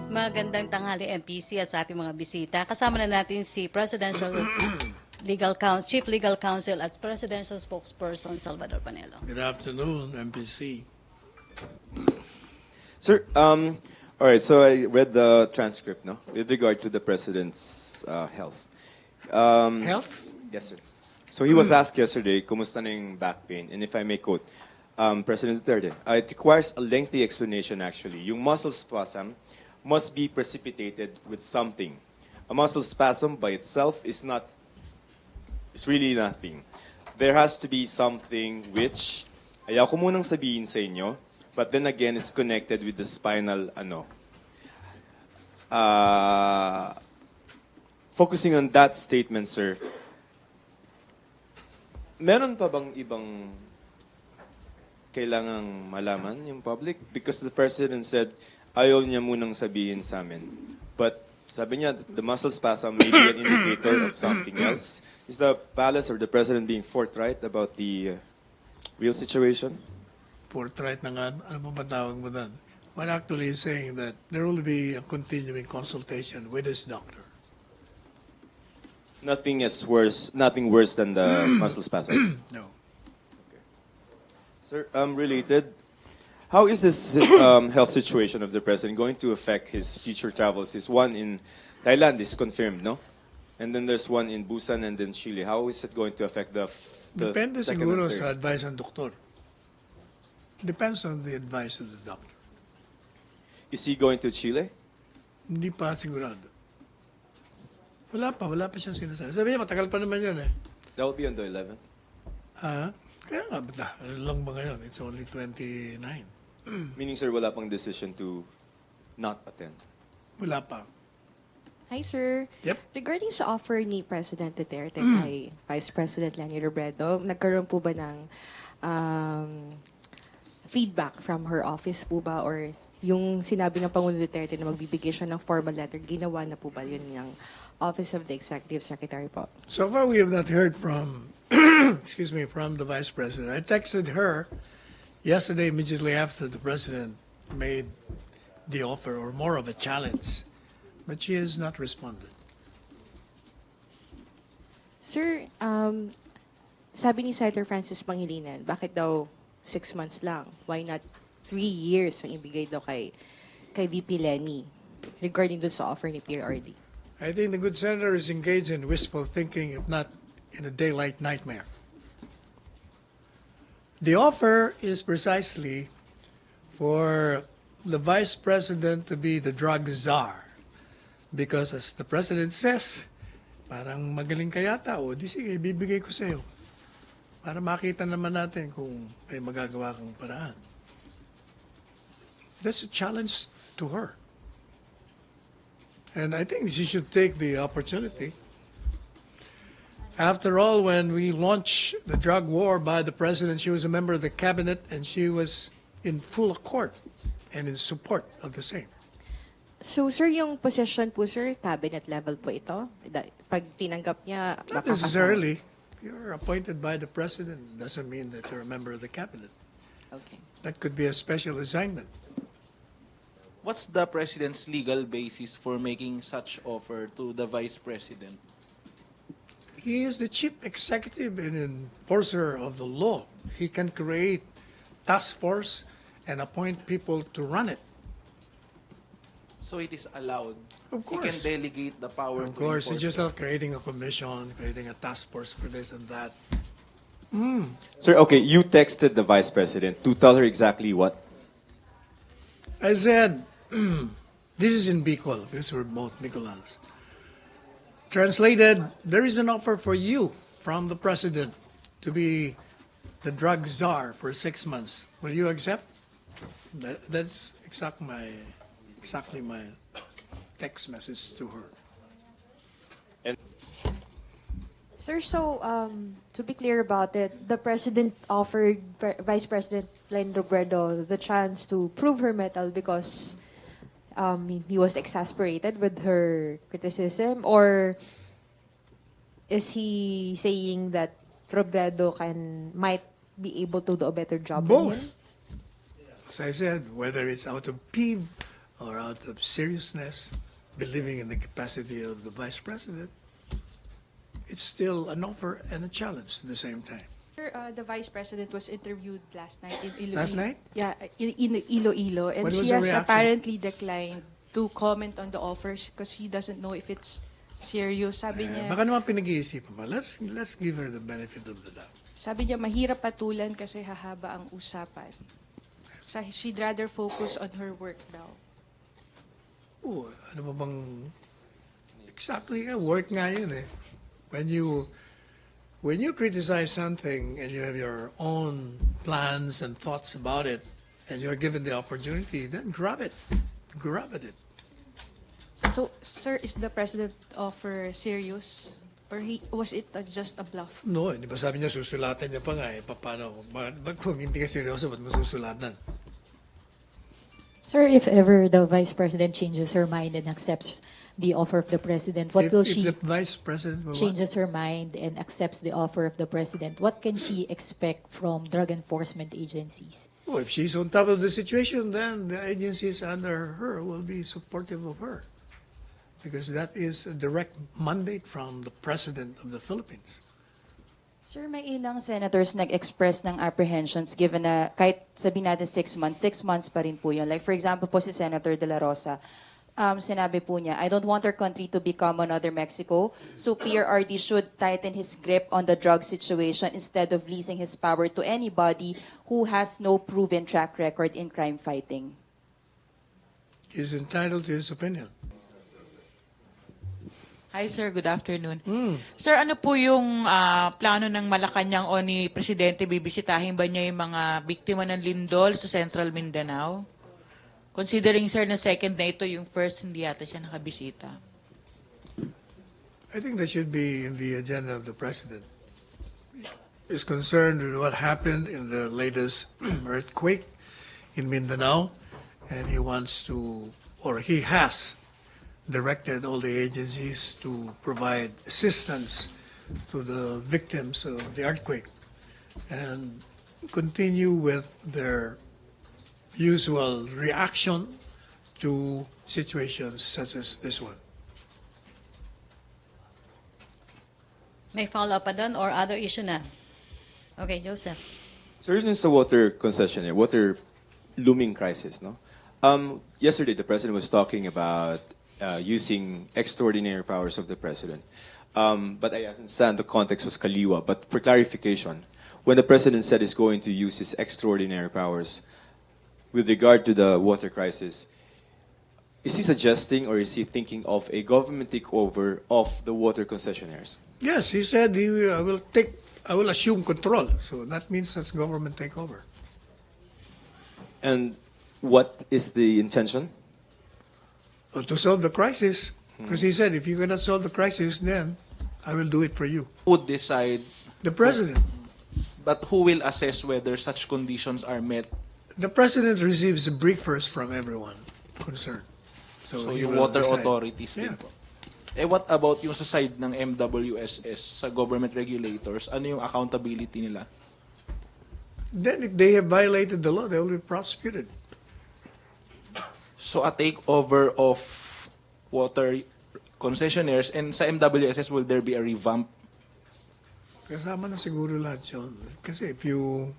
Magandang tanghali MPC at sa ating mga bisita. Kasama na natin si Presidential Chief Legal Counsel at Presidential Spokesperson Salvador Panelo. Good afternoon, MPC. Sir, all right, so I read the transcript, no? With regard to the President's health. Health? Yes, sir. So he was asked yesterday, kumusta na yung back pain? And if I may quote, President Duterte, it requires a lengthy explanation actually. Yung muscle spasm must be precipitated with something. A muscle spasm by itself is really nothing. There has to be something which, ayaw ko munang sabihin sa inyo, but then again, it's connected with the spinal, focusing on that statement, sir, meron pa bang ibang kailangang malaman yung public? Because the President said, ayaw niya munang sabihin sa amin. But sabi niya, the muscle spasm may be an indicator of something else. Is the palace or the President being forthright about the real situation? Forthright na nga, ano ba tawag mo doon? Well, actually is saying that there will be a continuing consultation with his doctor. Nothing worse than the muscle spasm? No. Sir, related, how is this health situation of the President going to affect his future travels? Is one in Thailand is confirmed, no? And then there's one in Busan and then Chile. How is it going to affect the Depende second siguro and third? sa advice ng doktor. Depends on the advice of the doctor. Is he going to Chile? Hindi pa sigurado. Wala pa siyang sinasabi. Sabi niya, matagal pa naman yun eh. That will be on the 11th. Kaya nga, ano lang ba ngayon? It's only 29. Meaning, sir, wala pang decision to not attend. Wala pa. Hi, sir. Yep. Regarding sa offer ni President Duterte kay Vice President Leni Robredo, nagkaroon po ba ng feedback from her office po ba? Or yung sinabi ng Pangulong Duterte na magbibigay siya ng formal letter, ginawa na po ba yun ng Office of the Executive Secretary po? So far, we have not heard from, from the Vice President. I texted her yesterday immediately after the President made the offer, or more of a challenge, but she has not responded. Sir, sabi ni Senator Francis Pangilinan, bakit daw 6 months lang? Why not 3 years ang ibigay daw kay VP Leni regarding dun sa offer ni PRRD? I think the good senator is engaged in wishful thinking, if not in a daylight nightmare. The offer is precisely for the Vice President to be the drug czar. Because as the President says, parang magaling ka yata, o di sige, bibigay ko sa'yo. Para makita naman natin kung may magagawa kang paraan. That's a challenge to her. And I think she should take the opportunity. After all, when we launched the drug war by the President, she was a member of the cabinet and she was in full accord and in support of the same. So, sir, yung position po, sir, cabinet level po ito? Pag tinanggap niya, Not necessarily. You're appointed by the President. Doesn't mean that you're a member of the cabinet. Okay. That could be a special assignment. What's the President's legal basis for making such offer to the Vice President? He is the chief executive and enforcer of the law. He can create task force and appoint people to run it. So it is allowed. Of course. He can delegate the power Of to course, it's enforce just it. not creating a commission, creating a task force for this and that. Sir, okay, you texted the Vice President to tell her exactly what? I said, this is in Bicol, because we're both Bicolans. Translated, there is an offer for you from the President to be the drug czar for 6 months. Will you accept? That's exactly my text message to her. Sir, so to be clear about it, the President offered Vice President Leni Robredo the chance to prove her mettle because he was exasperated with her criticism, or is he saying that Robredo might be able to do a better job than him? Both. As I said, whether it's out of peeve, or out of seriousness, believing in the capacity of the Vice President, it's still an offer and a challenge at the same time. Sir, the Vice President was interviewed last night in Iloilo. Last night? Yeah, in Iloilo. And What was she the has reaction? apparently declined to comment on the offers because she doesn't know if it's serious. Baka naman pinag-iisipan pa. Let's give her the benefit of the doubt. Sabi niya, mahirap patulan kasi hahaba ang usapan. So she'd rather focus on her work daw. Oo, ano ba bang... Exactly, work nga yun eh. When you criticize something and you have your own plans and thoughts about it, and you're given the opportunity, then grab it. Grab at it. So, sir, is the President offer serious? Or was it just a bluff? No, di ba sabi niya susulatan niya pa nga eh. Paano? Ba't kung hindi ka seryoso, ba't mo susulatan? Sir, if ever the Vice President changes her mind and accepts the offer of the President, what will she... If the Vice President will what? changes her mind and accepts the offer of the President, what can she expect from drug enforcement agencies? Oh, if she's on top of the situation, then the agencies under her will be supportive of her. Because that is a direct mandate from the President of the Philippines. Sir, may ilang senators nag-express ng apprehensions given na kahit sabihin natin 6 months pa rin po yun. Like for example po si Senator De La Rosa, sinabi po niya, I don't want our country to become another Mexico, so PRRD should tighten his grip on the drug situation instead of leasing his power to anybody who has no proven track record in crime fighting. He's entitled to his opinion. Hi sir, good afternoon. Sir, ano po yung plano ng Malacañang o ni Presidente? Bibisitahin ba niya yung mga biktima ng lindol sa Central Mindanao? Considering sir na second na ito, yung first hindi yata siya nakabisita. I think that should be in the agenda of the President. He's concerned with what happened in the latest earthquake in Mindanao, and he wants to, or he has, directed all the agencies to provide assistance to the victims of the earthquake and continue with their usual reaction to situations such as this one. May follow-up pa doon or other issue na? Okay, Joseph. So yun sa water concession, water looming crisis, no? Yesterday, the President was talking about using extraordinary powers of the President. But I understand the context was Kaliwa. But for clarification, when the President said he's going to use his extraordinary powers with regard to the water crisis, is he suggesting or is he thinking of a government takeover of the water concessionaires? Yes, he said I will assume control. So that means that's government takeover. And what is the intention? Well, to solve the crisis, because he said if you cannot solve the crisis, then I will do it for you. Who would decide, The President. but who will assess whether such conditions are met? The President receives a brief first from everyone concerned. So he yung will water decide. authorities din Yeah. po. What about yung sa side ng MWSS, sa government regulators? Ano yung accountability nila? Then if they have violated the law, they will be prosecuted. So a takeover of water concessionaires, and sa MWSS, will there be a revamp? Kasama na siguro lahat yun. Kasi if you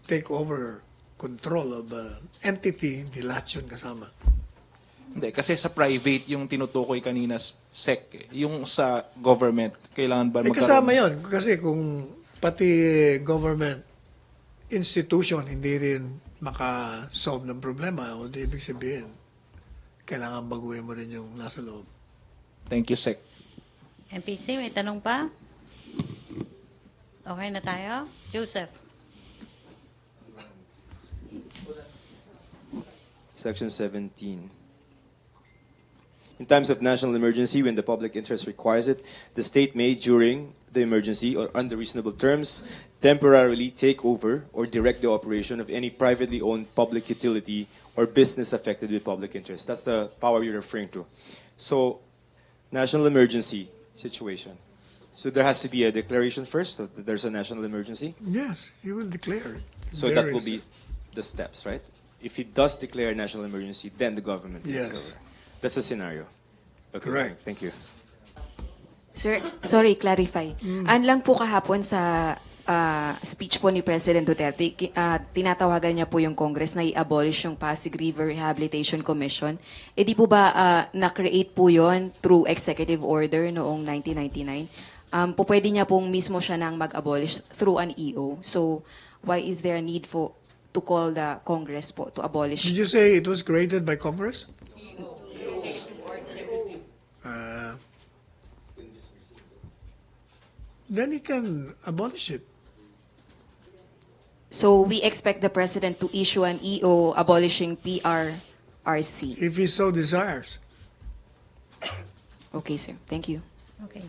take over control of an entity, hindi lahat yun kasama. Hindi, kasi sa private yung tinutukoy kanina SEC. Yung sa government, kailangan ba Kasama yun. Kasi kung pati government institution hindi rin makasolve ng problema, o di ibig sabihin, kailangan baguhin mo rin yung nasa loob. Thank you, SEC. MPC, may tanong pa? Okay na tayo? Joseph. Section 17. In times of national emergency, when the public interest requires it, the state may, during the emergency or under reasonable terms, temporarily take over or direct the operation of any privately owned public utility or business affected with public interest. That's the power you're referring to. So, national emergency situation. So there has to be a declaration first that there's a national emergency. Yes, you will declare it. So that will be the steps, right? If he does declare a national emergency, then the government takes Yes. over. That's the scenario. Okay, Correct. Thank you. Sir, sorry, clarify. Lang po kahapon sa speech po ni President Duterte, tinatawagan niya po yung Congress na i-abolish yung Pasig River Rehabilitation Commission. E di po ba na-create po yon through executive order noong 1999? Pwede niya pong mismo siya nang mag-abolish through an EO. So, why is there a need to call the Congress po to abolish? Did you say it was created by Congress? Then he can abolish it. So, we expect the President to issue an EO abolishing PRRC. If he so desires. Okay, sir. Thank you. Okay.